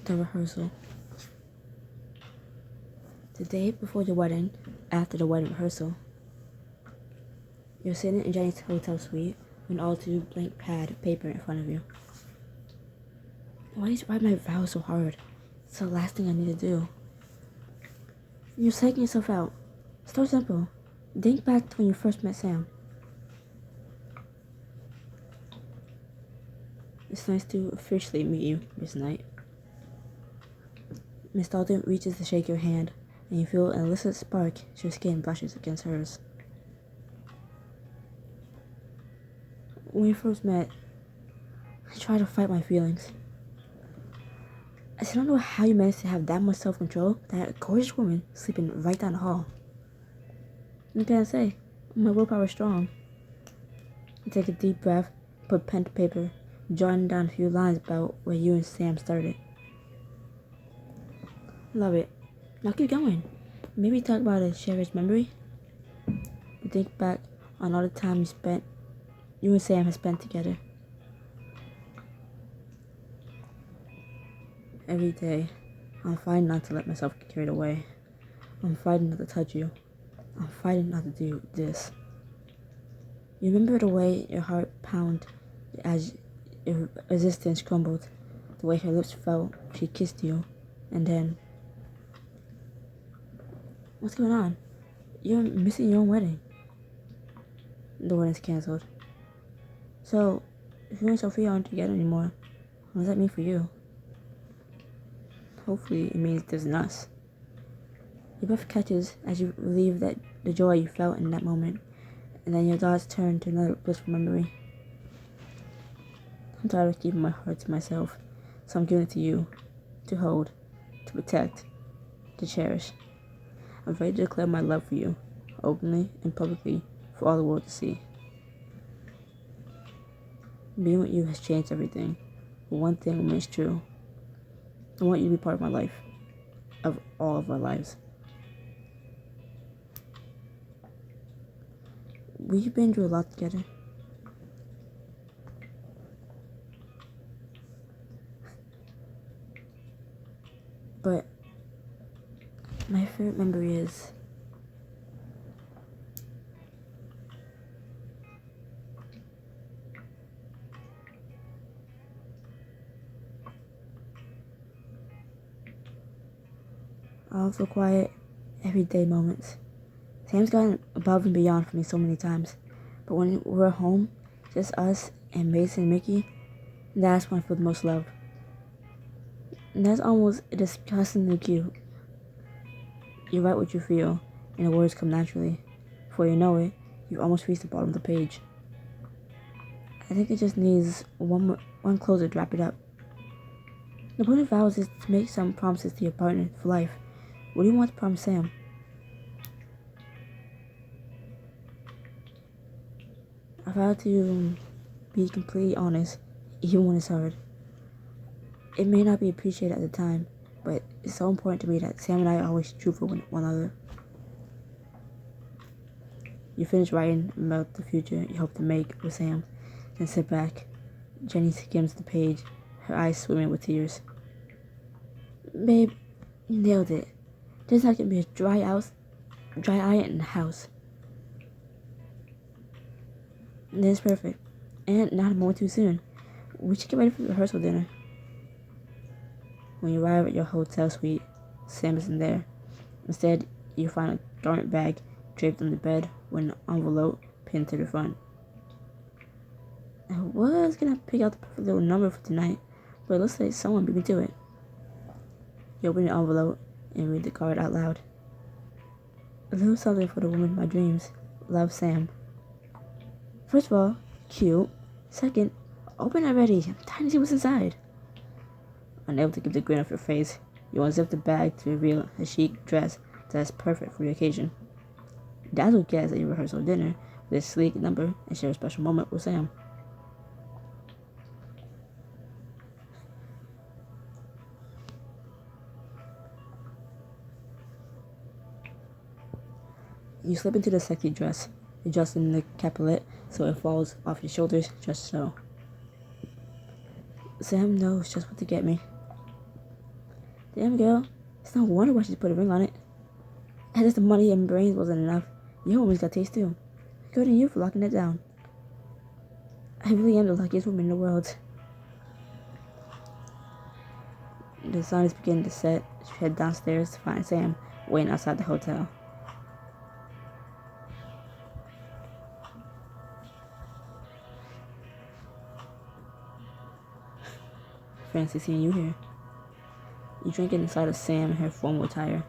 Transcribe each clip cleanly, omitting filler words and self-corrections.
The rehearsal. The day before the wedding, after the wedding rehearsal. You're sitting in Jenny's hotel suite with an all-too blank pad of paper in front of you. Why did you write my vows so hard? It's the last thing I need to do. You're psyching yourself out. Start simple. Think back to when you first met Sam. It's nice to officially meet you, Miss Knight. Miss Dalton reaches to shake your hand, and you feel an illicit spark as your skin brushes against hers. When we first met, I tried to fight my feelings. I still don't know how you managed to have that much self-control that had a gorgeous woman sleeping right down the hall. What can I say? My willpower is strong. You take a deep breath, put pen to paper, jotting down a few lines about where you and Sam started. Love it. Now keep going. Maybe talk about a cherished memory. You think back on all the time you and Sam have spent together. Every day, I'm fighting not to let myself get carried away. I'm fighting not to touch you. I'm fighting not to do this. You remember the way your heart pounded as your resistance crumbled, the way her lips felt when she kissed you, and then... What's going on? You're missing your own wedding. The wedding's cancelled. So, if you and Sophia aren't together anymore, what does that mean for you? Hopefully it means there's an us. Your breath catches as you relieve the joy you felt in that moment, and then your thoughts turn to another blissful memory. I'm tired of keeping my heart to myself, so I'm giving it to you, to hold, to protect, to cherish. I'm ready to declare my love for you, openly and publicly, for all the world to see. Being with you has changed everything, but one thing remains true. I want you to be part of my life, of all of our lives. We've been through a lot together. But my favorite memory is all of the quiet, everyday moments. Sam's gone above and beyond for me so many times, but when we're home, just us and Mason and Mickey, that's when I feel the most love. And that's almost disgustingly cute. You write what you feel, and the words come naturally. Before you know it, you've almost reached the bottom of the page. I think it just needs one closer to wrap it up. The point of vows is to make some promises to your partner for life. What do you want to promise Sam? I vow to be completely honest, even when it's hard. It may not be appreciated at the time, but it's so important to me that Sam and I are always truthful with one another. You finish writing about the future you hope to make with Sam, then sit back. Jenny skims the page, her eyes swimming with tears. Babe, you nailed it. There's not gonna be a dry eye in the house. And it's perfect. And not a moment too soon. We should get ready for the rehearsal dinner. When you arrive at your hotel suite, Sam isn't there. Instead, you find a garment bag draped on the bed with an envelope pinned to the front. I was gonna pick out the perfect little number for tonight, but it looks like someone beat me to it. You open the envelope and read the card out loud. A little something for the woman of my dreams. Love, Sam. First of all, cute. Second, open already. I'm dying to see what's inside. Unable to keep the grin off your face, you unzip the bag to reveal a chic dress that is perfect for the occasion. Dad will guess at your rehearsal dinner with a sleek number and share a special moment with Sam. You slip into the sexy dress, adjusting the capelet so it falls off your shoulders just so. Sam knows just what to get me. Damn, girl. It's no wonder why she put a ring on it. As if the money and brains wasn't enough, you always got taste too. Good on you for locking it down. I really am the luckiest woman in the world. The sun is beginning to set. She head downstairs to find Sam waiting outside the hotel. Fancy seeing you here. You drink inside of Sam in her formal attire,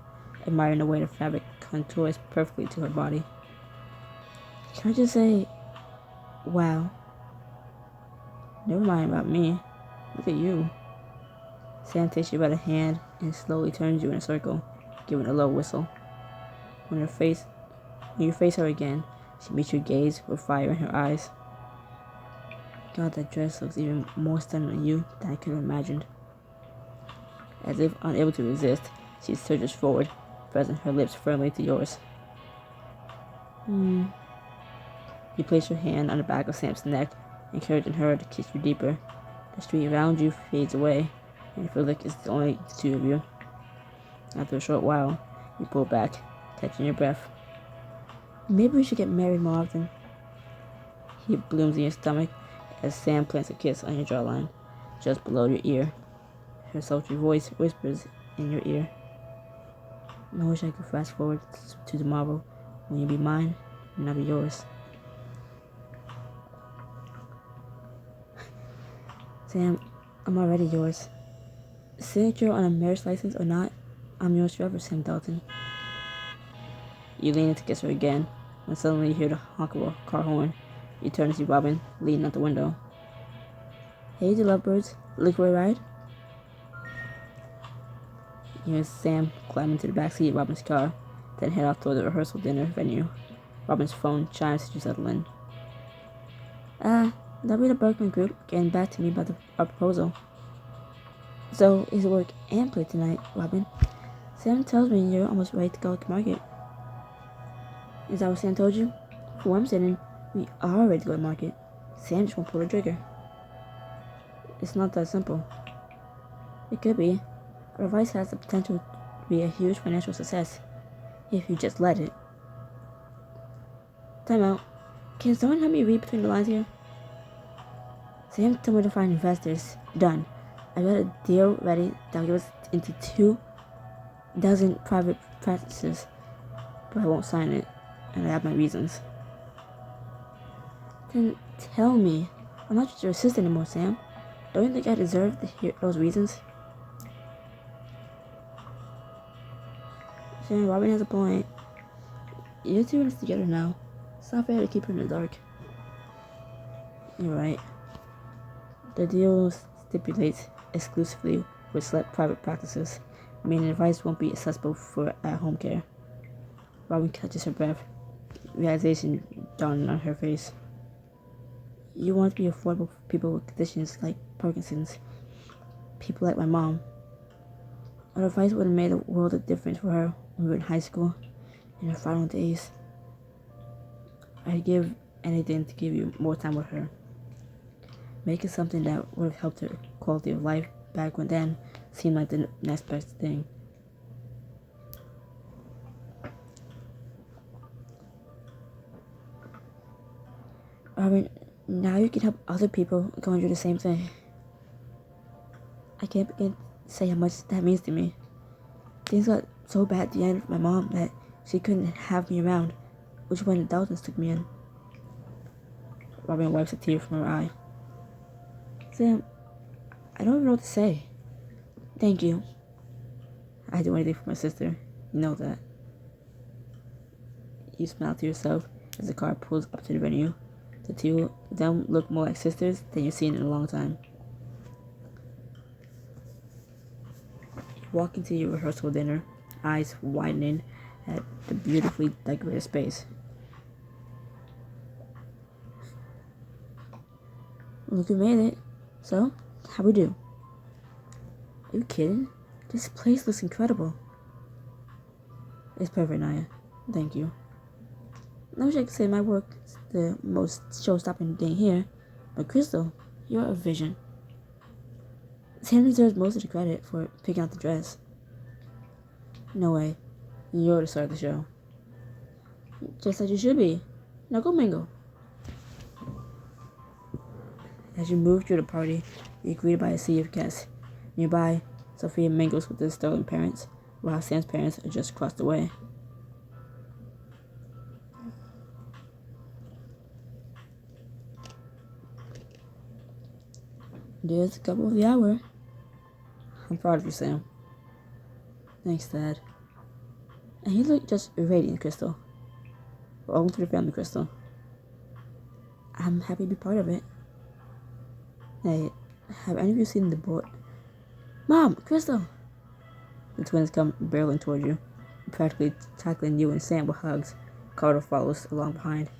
admiring the way the fabric contours perfectly to her body. Can I just say, wow. Never mind about me. Look at you. Sam takes you by the hand and slowly turns you in a circle, giving a low whistle. When you face her again, she meets your gaze with fire in her eyes. God, that dress looks even more stunning on you than I could have imagined. As if unable to resist, she surges forward, pressing her lips firmly to yours. You place your hand on the back of Sam's neck, encouraging her to kiss you deeper. The street around you fades away, and you feel like it's only the two of you. After a short while, you pull back, catching your breath. Maybe we should get married more often. Heat blooms in your stomach as Sam plants a kiss on your jawline, just below your ear. Her sultry voice whispers in your ear. I wish I could fast forward to tomorrow when you'll be mine and I'll be yours. Sam, I'm already yours. Signature on a marriage license or not, I'm yours forever, Sam Dalton. You lean in to kiss her again, when suddenly you hear the honk of a car horn. You turn to see Robin leaning out the window. Hey, the lovebirds, look for a ride? You and Sam climb into the backseat of Robin's car, then head off toward the rehearsal dinner venue. Robin's phone chimes as you settle in. That'll be the Berkman group getting back to me about our proposal. So, is work and play tonight, Robin? Sam tells me you're almost ready to go to market. Is that what Sam told you? For what I'm saying, we are ready to go to market. Sam just won't pull the trigger. It's not that simple. It could be. Our advice has the potential to be a huge financial success, if you just let it. Time out. Can someone help me read between the lines here? Sam told me to find investors. Done. I got a deal ready that will give us into 2,000 private practices, but I won't sign it, and I have my reasons. Then tell me. I'm not just your assistant anymore, Sam. Don't you think I deserve to hear those reasons? Sam, Robin has a point. You're two in this together now. It's not fair to keep her in the dark. You're right. The deal stipulates exclusively with select private practices, meaning advice won't be accessible for at-home care. Robin catches her breath, realization dawning on her face. You want to be affordable for people with conditions like Parkinson's, people like my mom. Our advice would have made a world of difference for her when we were in high school, in her final days. I'd give anything to give you more time with her. Make it something that would have helped her quality of life back when then seemed like the next best thing. Robin, now you can help other people going through the same thing. I can't begin to say how much that means to me. Things got so bad at the end for my mom that she couldn't have me around, which is when the Daltons took me in. Robin wipes a tear from her eye. Sam, I don't even know what to say. Thank you. I'd do anything for my sister. You know that. You smile to yourself as the car pulls up to the venue. The two of them look more like sisters than you've seen in a long time. You walk into your rehearsal dinner, eyes widening at the beautifully decorated space. Look who made it. So, how we do? Are you kidding? This place looks incredible. It's perfect, Naya. Thank you. I wish I could say my work is the most show-stopping thing here, but Crystal, you're a vision. Sam deserves most of the credit for picking out the dress. No way. You're the star of the show. Just as you should be. Now go mingle. As you move through the party, you're greeted by a sea of guests. Nearby, Sophia mingles with the Sterling parents, while Sam's parents are just across the way. There's a couple of the hour. I'm proud of you, Sam. Thanks, Dad. And you look just radiant, Crystal. Welcome to the family, Crystal. I'm happy to be part of it. Hey, have any of you seen the boy? Mom, Crystal! The twins come barreling toward you, practically tackling you and Sam with hugs. Carter follows along behind.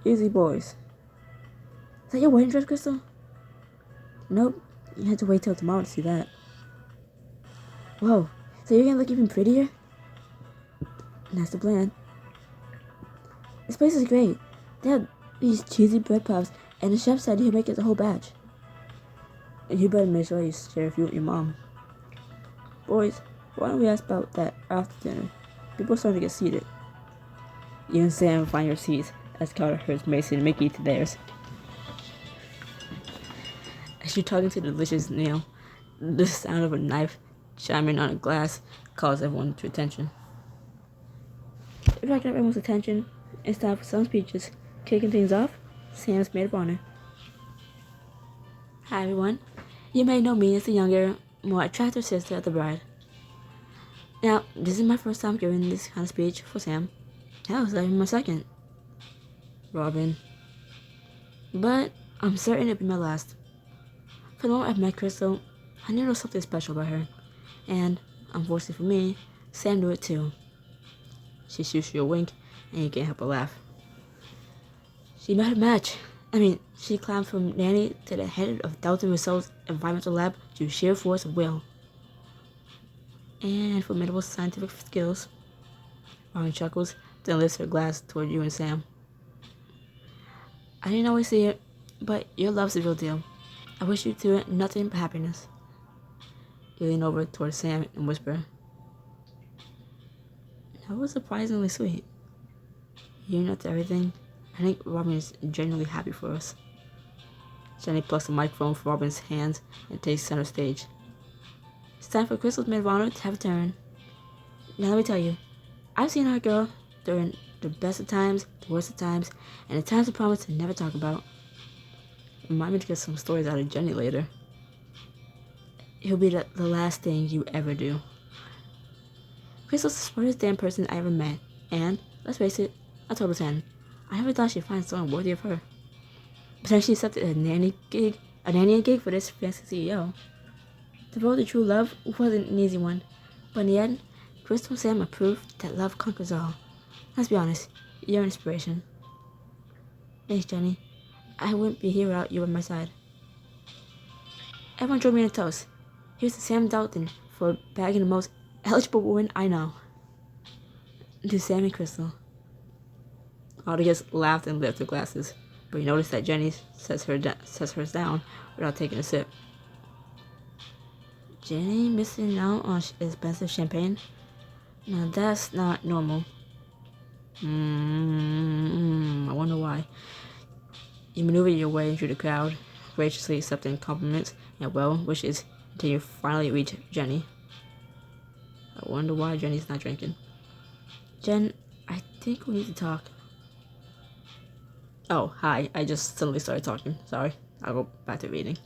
Easy, boys. Is that your wedding dress, Crystal? Nope. You had to wait till tomorrow to see that. Whoa, so you're gonna look even prettier? That's the plan. This place is great. They have these cheesy bread puffs, and the chef said he'll make us a whole batch. And you better make sure you share a few with your mom. Boys, why don't we ask about that after dinner? People are starting to get seated. You and Sam find your seats as Carter herds Mason and Mickey to theirs. As you talk into the delicious meal, the sound of a knife chiming on a glass calls everyone to attention. If I get everyone's attention, it's time for some speeches. Kicking things off, Sam's maid of honor. Hi everyone. You may know me as the younger, more attractive sister of the bride. Now, this is my first time giving this kind of speech for Sam. Hell, it's even my second. Robin. But I'm certain it'll be my last. From the moment I met Crystal, I knew there was something special about her. And, unfortunately for me, Sam knew it too. She shoots you a wink, and you can't help but laugh. She met her match. She climbed from Nanny to the head of Dalton Rousseau's environmental lab through sheer force of will. And formidable scientific skills. Robin chuckles, then lifts her glass toward you and Sam. I didn't always see it, but your love's the real deal. I wish you two nothing but happiness. You lean over toward Sam and whisper. That was surprisingly sweet. You're not to everything. I think Robin is genuinely happy for us. Jenny plucks the microphone from Robin's hands and takes center stage. It's time for Crystal's maid of honor to have a turn. Now let me tell you, I've seen our girl during the best of times, the worst of times, and the times I promised to never talk about. Remind me to get some stories out of Jenny later. It'll be the last thing you ever do. Crystal's the smartest damn person I ever met, and, let's face it, a total 10. I never thought she'd find someone worthy of her. But then she accepted a nanny gig for this fancy CEO. The road to true love wasn't an easy one, but in the end, Crystal and Sam are proof that love conquers all. Let's be honest, you're an inspiration. Thanks, Jenny. I wouldn't be here without you by my side. Everyone join me in a toast. Here's to Sam Dalton for bagging the most eligible woman I know. To Sam and Crystal. All the guests laughed and lifted their glasses, but you noticed that Jenny sets hers down without taking a sip. Jenny missing out on expensive champagne? Now that's not normal. I wonder why. You maneuver your way through the crowd, graciously accepting compliments and well wishes until you finally reach Jenny. I wonder why Jenny's not drinking. Jen, I think we need to talk. Oh, hi. I just suddenly started talking. Sorry. I'll go back to reading.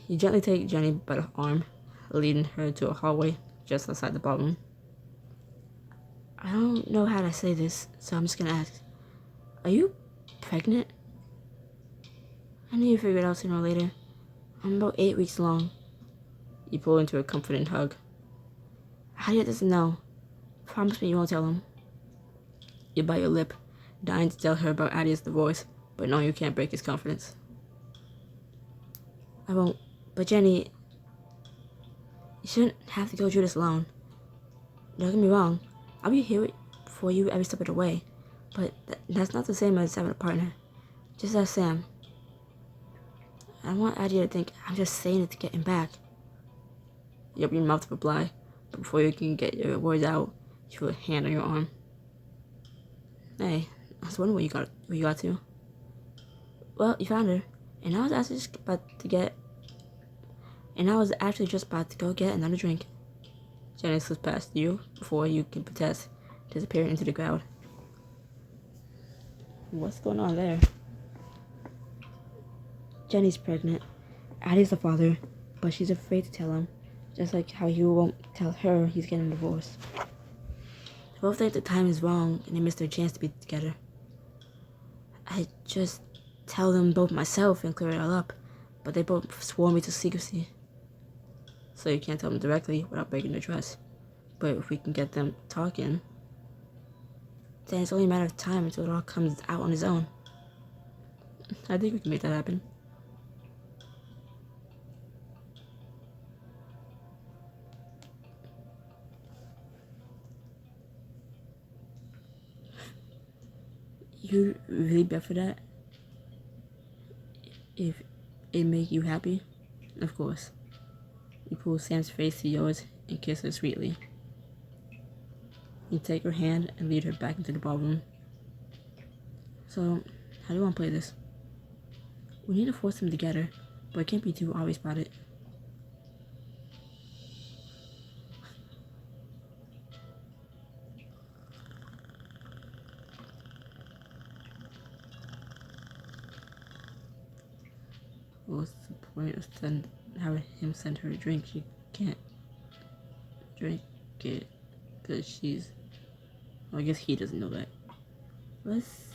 You gently take Jenny by the arm, leading her to a hallway just outside the ballroom. I don't know how to say this, so I'm just gonna ask. Are you pregnant? I knew you'd figure it out sooner or later. I'm about 8 weeks along. You pull into a comforting hug. Adia doesn't know. Promise me you won't tell him. You bite your lip, dying to tell her about Adia's divorce, but knowing you can't break his confidence. I won't. But Jenny, you shouldn't have to go through this alone. Don't get me wrong. I'll be here for you every step of the way, but that's not the same as having a partner. Just as Sam. I want Adia to think I'm just saying it to get him back. You open your mouth to reply, but before you can get your words out, you feel a hand on your arm. Hey, I was wondering where you got to. Well, you found her, and I was actually just about to go get another drink. Jenny slips past you before you can protest, disappearing into the crowd. What's going on there? Jenny's pregnant. Addie's the father, but she's afraid to tell him, just like how he won't tell her he's getting a divorce. They both think the time is wrong and they missed their chance to be together. I just tell them both myself and clear it all up, but they both swore me to secrecy. So you can't tell them directly without breaking their trust. But if we can get them talking, then it's only a matter of time until it all comes out on its own. I think we can make that happen. You really bet for that? If it make you happy? Of course. You pull Sam's face to yours and kiss her sweetly. You take her hand and lead her back into the ballroom. So, how do you want to play this? We need to force them together, but it can't be too obvious about it. What's the point of having him send her a drink? She can't drink it because she's... Well, I guess he doesn't know that. Let's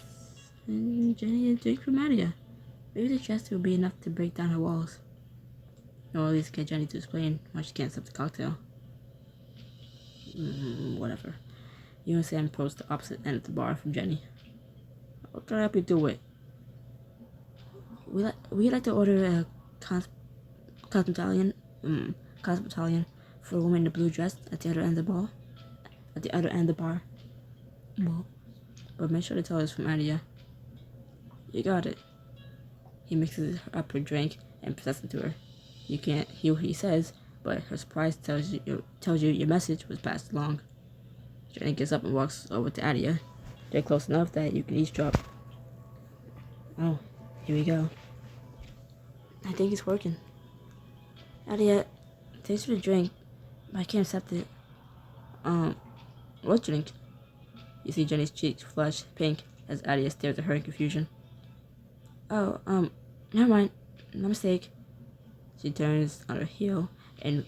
send Jenny a drink from Adia. Maybe the gesture will be enough to break down her walls. Or at least get Jenny to explain why she can't accept the cocktail. Whatever. You and Sam approach the opposite end of the bar from Jenny. What can I help you do it? We like to order a cosmetalian for a woman in a blue dress at the other end of the bar. Well, but make sure to tell us from Adia. You got it. He mixes up her drink and presents it to her. You can't hear what he says, but her surprise tells you your message was passed along. Jenny gets up and walks over to Adia. They're close enough that you can eavesdrop. Oh, here we go. I think it's working. Adia, thanks for the drink, but I can't accept it. What drink? You see Jenny's cheeks flush pink as Adia stares at her in confusion. Oh, never mind. No mistake. She turns on her heel and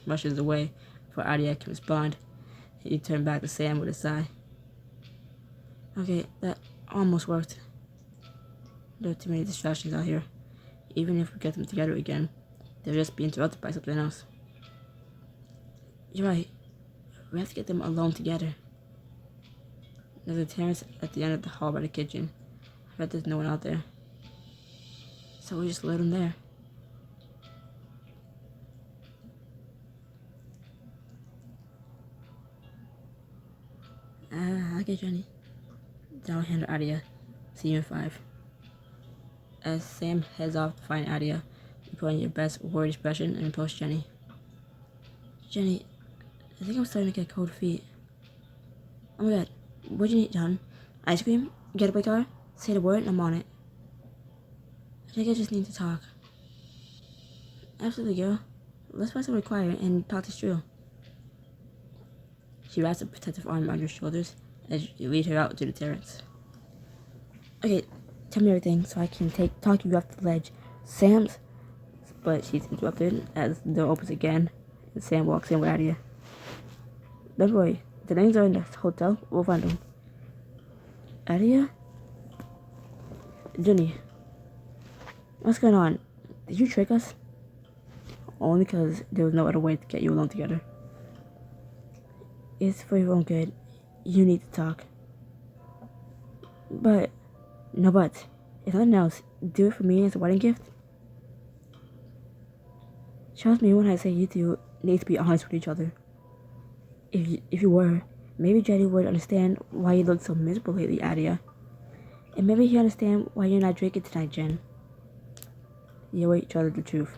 rushes away before Adia can respond. He turned back to Sam with a sigh. Okay, that almost worked. There are too many distractions out here. Even if we get them together again, they'll just be interrupted by something else. You're right. We have to get them alone together. There's a terrace at the end of the hall by the kitchen. I bet there's no one out there. So we just let them there. Okay, Jenny. Then I'll hand her Adia. See you in 5. As Sam heads off to find Adia, you put on your best worried expression and approach Jenny. Jenny, I think I'm starting to get cold feet. Oh my god, what'd you need, John? Ice cream? Getaway car? Say the word and I'm on it. I think I just need to talk. Absolutely, girl. Let's find somewhere quiet and talk this through. She wraps a protective arm around your shoulders as you lead her out to the terrace. Okay, tell me everything so I can talk you off the ledge. But she's interrupted as the door opens again and Sam walks in with Adia. Don't worry, the names are in the hotel. We'll find them. Adia? Jenny, what's going on? Did you trick us? Only because there was no other way to get you alone together. It's for your own good. You need to talk. But, no buts. If nothing else, do it for me as a wedding gift. Trust me when I say you two need to be honest with each other. If you were, maybe Jenny would understand why you look so miserable lately, Adia. And maybe he'd understand why you're not drinking tonight, Jen. You owe each other the truth.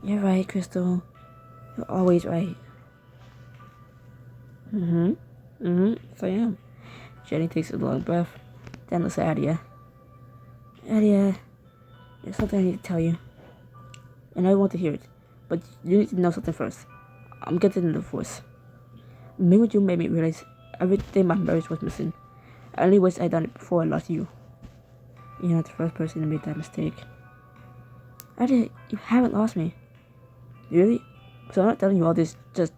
You're right, Crystal. You're always right. Yes, I am. Jenny takes a long breath, then looks at Adia. Adia, there's something I need to tell you. And I want to hear it, but you need to know something first. I'm getting a divorce. Me with you made me realize everything my marriage was missing. I only wish I'd done it before I lost you. You're not the first person to make that mistake. Adia, you haven't lost me. Really? So I'm not telling you all this just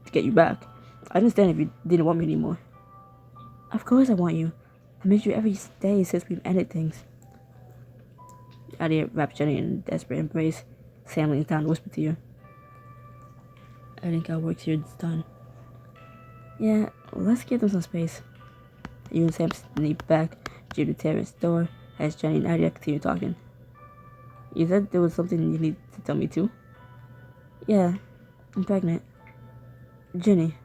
to get you back. I understand if you didn't want me anymore. Of course I want you. I miss you every day since we've ended things. Adia wraps Jenny in a desperate embrace. Sam leans down to whisper to you. I think our work here is done. Yeah, let's give them some space. You and Sam sneak back to the terrace door as Jenny and Adia continue talking. You said there was something you need to tell me too? Yeah, I'm pregnant. Jenny,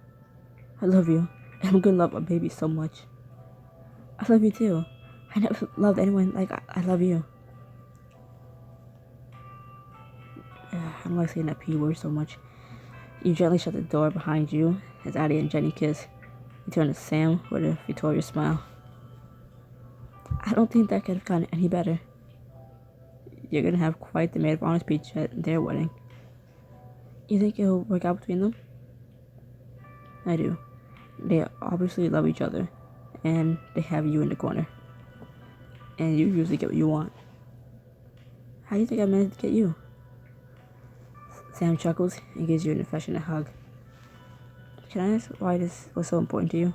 I love you, and I'm gonna love our baby so much. I love you too. I never loved anyone like I love you. I don't like saying that P word so much. You gently shut the door behind you as Addie and Jenny kiss. You turn to Sam with a victorious smile. I don't think that could have gone any better. You're gonna have quite the maid of honor speech at their wedding. You think it'll work out between them? I do. They obviously love each other, and they have you in the corner. And you usually get what you want. How do you think I managed to get you? Sam chuckles and gives you an affectionate hug. Can I ask why this was so important to you?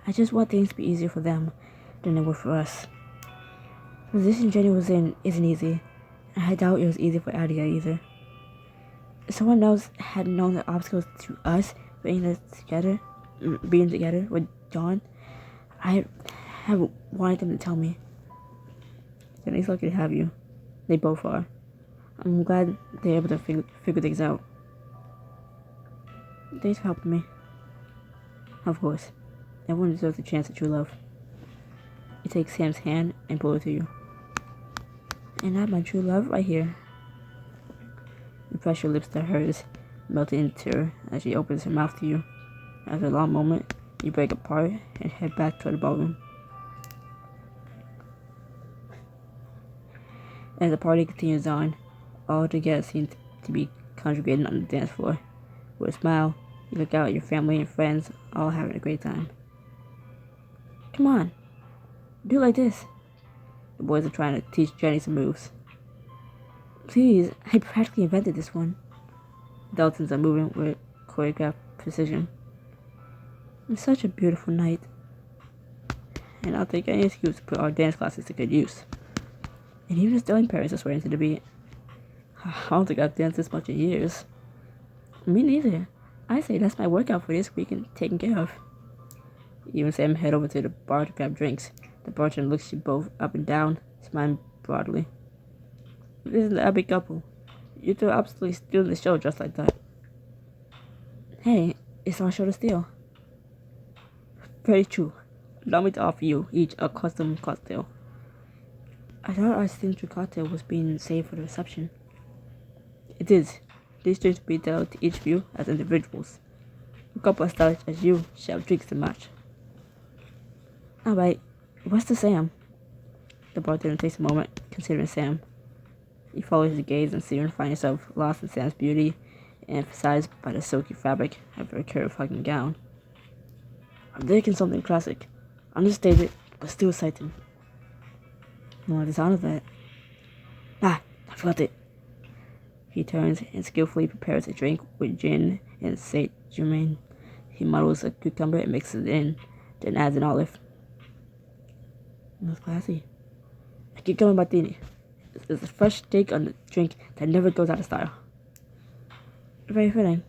I just want things to be easier for them than they were for us. The position Jenny was in isn't easy, and I doubt it was easy for Adia either. If someone else had known the obstacles to us being together with John, I have wanted them to tell me. Jenny's lucky to have you. They both are. I'm glad they're able to figure things out. Thanks for helping me. Of course. Everyone deserves a chance at true love. You take Sam's hand and pull it to you. And I have my true love right here. You press your lips to hers, melting into her as she opens her mouth to you. After a long moment, you break apart and head back toward the ballroom. As the party continues on, all together seem to be congregating on the dance floor. With a smile, you look out at your family and friends, all having a great time. Come on, do it like this. The boys are trying to teach Jenny some moves. Please, I practically invented this one. Daltons are moving with choreographed precision. It's such a beautiful night, and I'll take any excuse to put our dance classes to good use. And even the Sterling parents are swearing to the beat. I don't think I've danced this much in years. Me neither. I say that's my workout for this week and taken care of. You and Sam head over to the bar to grab drinks. The bartender looks you both up and down, smiling broadly. This is the epic couple. You two are absolutely stealing the show just like that. Hey, it's our show to steal. Very true. Allow me to offer you each a custom cocktail. I thought our signature cocktail was being saved for the reception. It is. These drinks will be dealt to each of you as individuals. A couple as stylish as you shall have drinks to match. Alright, what's the Sam? The bartender takes a moment, considering Sam. You follow his gaze and see and find yourself lost in Sam's beauty, emphasized by the silky fabric of her curved hugging gown. I'm thinking something classic, understated, but still exciting. I like the sound of that. I felt it. He turns and skillfully prepares a drink with gin and Ch19. He muddles a cucumber and mixes it in, then adds an olive. That's classy. I keep going martini. It's a fresh take on the drink that never goes out of style. Very fitting.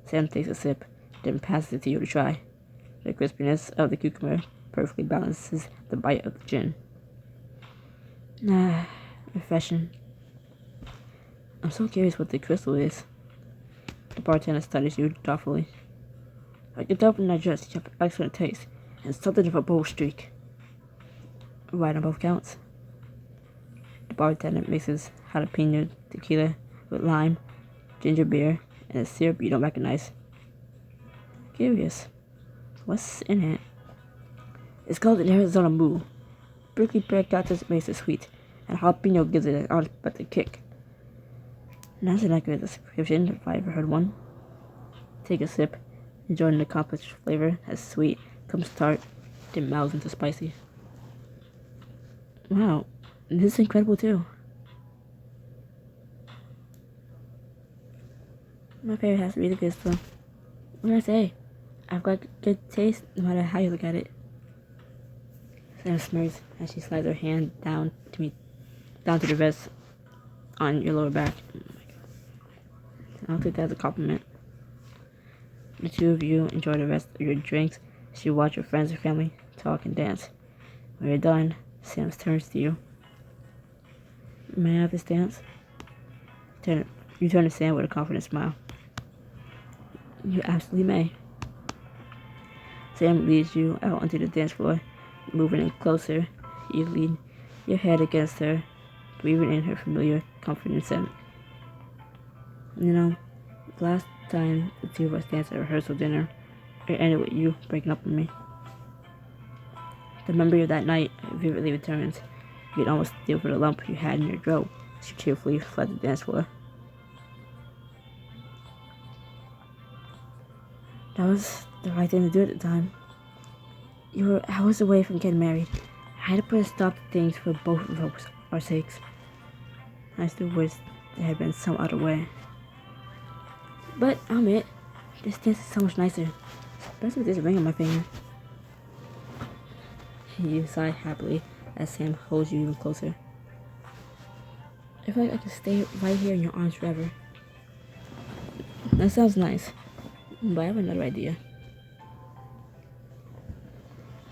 Sam takes a sip, then passes it to you to try. The crispiness of the cucumber perfectly balances the bite of the gin. Refreshing. I'm so curious what the crystal is. The bartender studies you thoughtfully. I can tell from that dress you have excellent taste, and something of a bold streak. Right on both counts. The bartender mixes jalapeno tequila with lime, ginger beer, and a syrup you don't recognize. Curious. What's in it? It's called an Arizona Moo. Prickly pear cactus makes it sweet, and jalapeno gives it an unexpected kick. That's an accurate description if I ever heard one. Take a sip, enjoying the complex flavor as sweet comes tart, then melts into spicy. Wow, this is incredible too. My favorite has to be the pistol. What did I say? I've got good taste no matter how you look at it. Sam smirks as she slides her hand down to the vest on your lower back. Oh my God. I'll take that as a compliment. The two of you enjoy the rest of your drinks as you watch your friends and family talk and dance. When you're done, Sam turns to you. May I have this dance? You turn to Sam with a confident smile. You absolutely may. Sam leads you out onto the dance floor, moving in closer. You lean your head against her, breathing in her familiar, comforting scent. You know, the last time the two of us danced at rehearsal dinner, it ended with you breaking up with me. The memory of that night vividly returns. You could almost feel for the lump you had in your throat as you cheerfully fled the dance floor. That was the right thing to do at the time. You were hours away from getting married. I had to put a stop to things for both of our sakes. I still wish there had been some other way. But I'll admit, this dance is so much nicer, especially with this ring on my finger. You sigh happily as Sam holds you even closer. I feel like I could stay right here in your arms forever. That sounds nice, but I have another idea.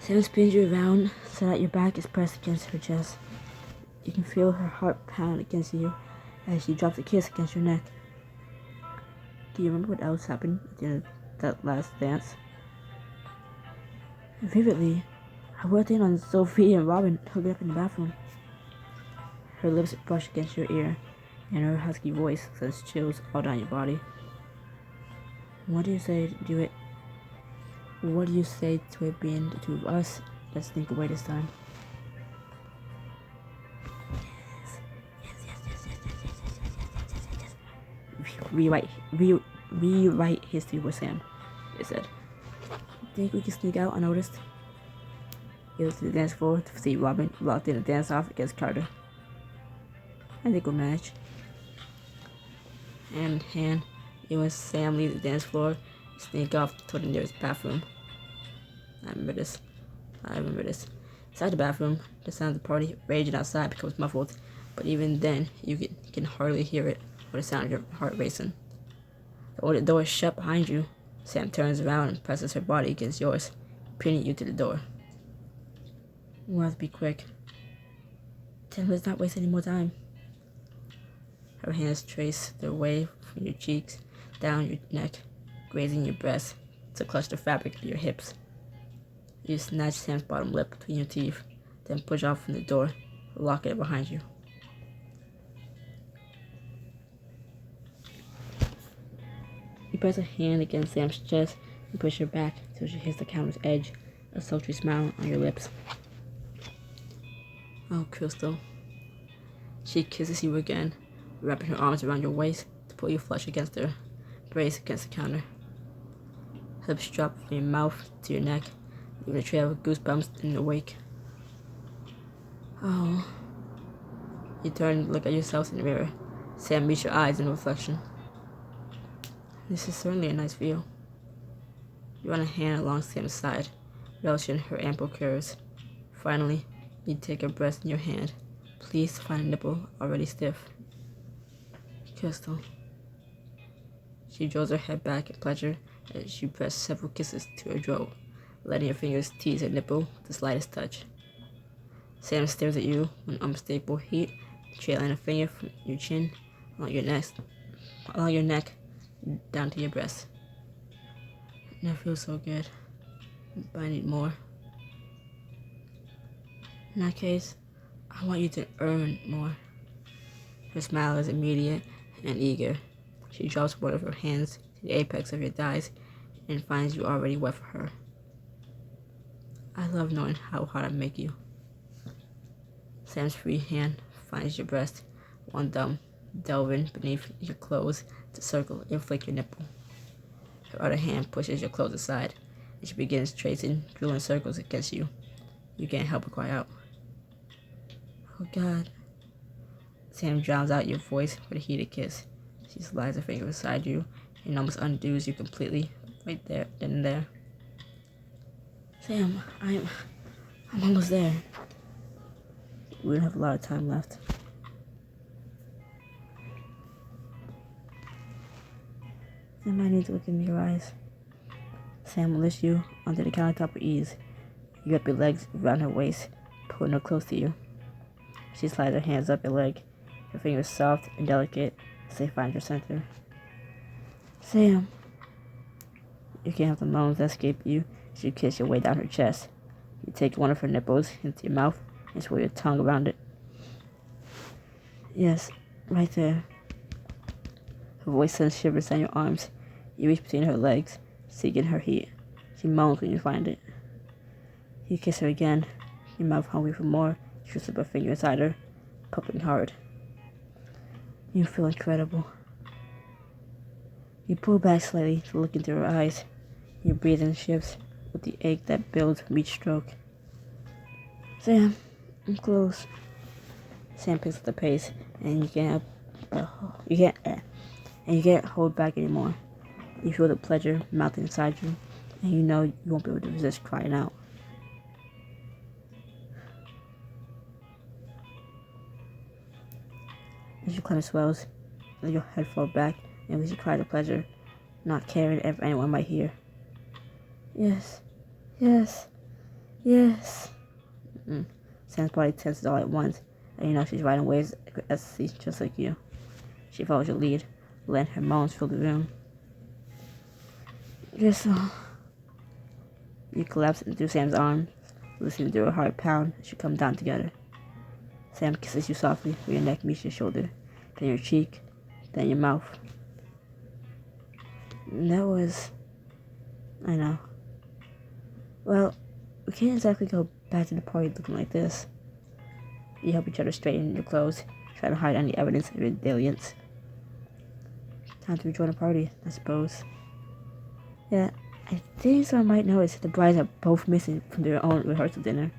Sam spins you around so that your back is pressed against her chest. You can feel her heart pound against you as she drops a kiss against your neck. Do you remember what else happened at the end of that last dance? Vividly, I worked in on Sophie and Robin hooking up in the bathroom. Her lips brush against your ear, and her husky voice sends chills all down your body. What do you say to do it? What do you say to it being the two of us? Let's think away this time. Rewrite history with Sam, they said. Think we can sneak out unnoticed? You look to the dance floor to see Robin locked in a dance-off against Carter. I think we'll manage. Hand in hand, you and Sam leave the dance floor, sneak off toward the nearest bathroom. I remember this. Inside the bathroom, the sound of the party raging outside becomes muffled, but even then, you can hardly hear it, or the sound of your heart racing. The door is shut behind you. Sam turns around and presses her body against yours, pinning you to the door. We'll have to be quick. Let's not waste any more time. Her hands trace their way from your cheeks, down your neck, grazing your breast, to clutch the fabric of your hips. You snatch Sam's bottom lip between your teeth, then push off from the door, locking it behind you. You press a hand against Sam's chest and push her back till she hits the counter's edge, a sultry smile on your lips. Oh, Crystal. She kisses you again, wrapping her arms around your waist to pull you flush against her, brace against the counter. Lips drop from your mouth to your neck, leaving a trail of goosebumps in your wake. Oh. You turn and look at yourself in the mirror. Sam meets your eyes in reflection. This is certainly a nice view. You run a hand along Sam's side, relishing her ample curves. Finally, you take her breast in your hand, pleased to find a nipple already stiff. Crystal. She draws her head back in pleasure as you press several kisses to her throat, letting your fingers tease her nipple with the slightest touch. Sam stares at you with unmistakable heat, trailing a finger from your chin along your neck, down to your breast. That feels so good, but I need more. In that case, I want you to earn more. Her smile is immediate and eager. She drops one of her hands to the apex of your thighs and finds you already wet for her. I love knowing how hard I make you. Sam's free hand finds your breast, one thumb delving beneath your clothes to circle and flick your nipple. Her other hand pushes your clothes aside, and she begins tracing drooling circles against you. You can't help but cry out. Oh God. Sam drowns out your voice with a heated kiss. She slides her finger beside you and almost undoes you completely right there, then and there. Sam, I'm almost there. We don't have a lot of time left. Sam, I need to look in your eyes. Sam lifts you onto the countertop with ease. You wrap your legs around her waist, pulling her close to you. She slides her hands up your leg, her fingers soft and delicate as they find your center. Sam. You can't have the moans that escape you as you kiss your way down her chest. You take one of her nipples into your mouth and swirl your tongue around it. Yes, right there. Her voice sends shivers down your arms. You reach between her legs, seeking her heat. She moans when you find it. You kiss her again, your mouth hungry for more. You slip a finger inside her, pumping hard. You feel incredible. You pull back slightly to look into her eyes. Your breathing shifts with the ache that builds from each stroke. Sam, I'm close. Sam picks up the pace, and you can't hold back anymore. You feel the pleasure mounting inside you, and you know you won't be able to resist crying out. As your climate swells, let your head fall back, and as you cry to pleasure, not caring if anyone might hear. Yes, yes, yes. Sam's body tenses all at once, and you know she's riding waves at sea just like you. She follows your lead, letting her moans fill the room. Rehearsal. You collapse into Sam's arms, listening to her heart pound as you come down together. Sam kisses you softly where your neck meets your shoulder, then your cheek, then your mouth. That was... I know. Well, we can't exactly go back to the party looking like this. You help each other straighten your clothes, try to hide any evidence of your dalliance. Time to rejoin the party, I suppose. Yeah, I think someone might notice the brides are both missing from their own rehearsal dinner.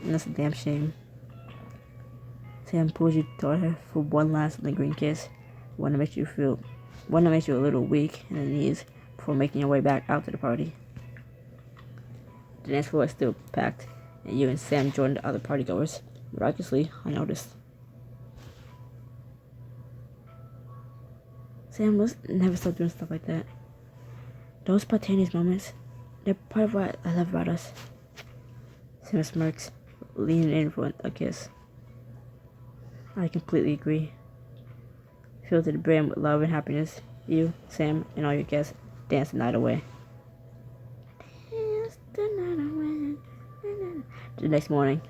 And that's a damn shame. Sam pulls you toward her for one last lingering kiss, one that makes you a little weak in the knees before making your way back out to the party. The dance floor is still packed, and you and Sam join the other partygoers, miraculously unnoticed. Sam must never stop doing stuff like that. Those spontaneous moments, they're part of what I love about us. Sam smirks, leaning in for a kiss. I completely agree. Filled to the brim with love and happiness, you, Sam, and all your guests dance the night away. Dance the night away. The next morning,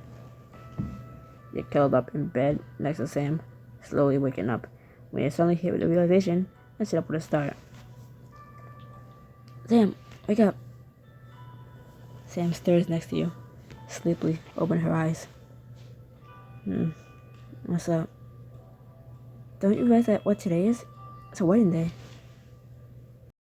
you're curled up in bed next to Sam, slowly waking up, when you're suddenly hit with the realization that you're up with a start. Sam, wake up. Sam stirs next to you, sleepily opening her eyes. What's up? Don't you realize that what today is? It's a wedding day.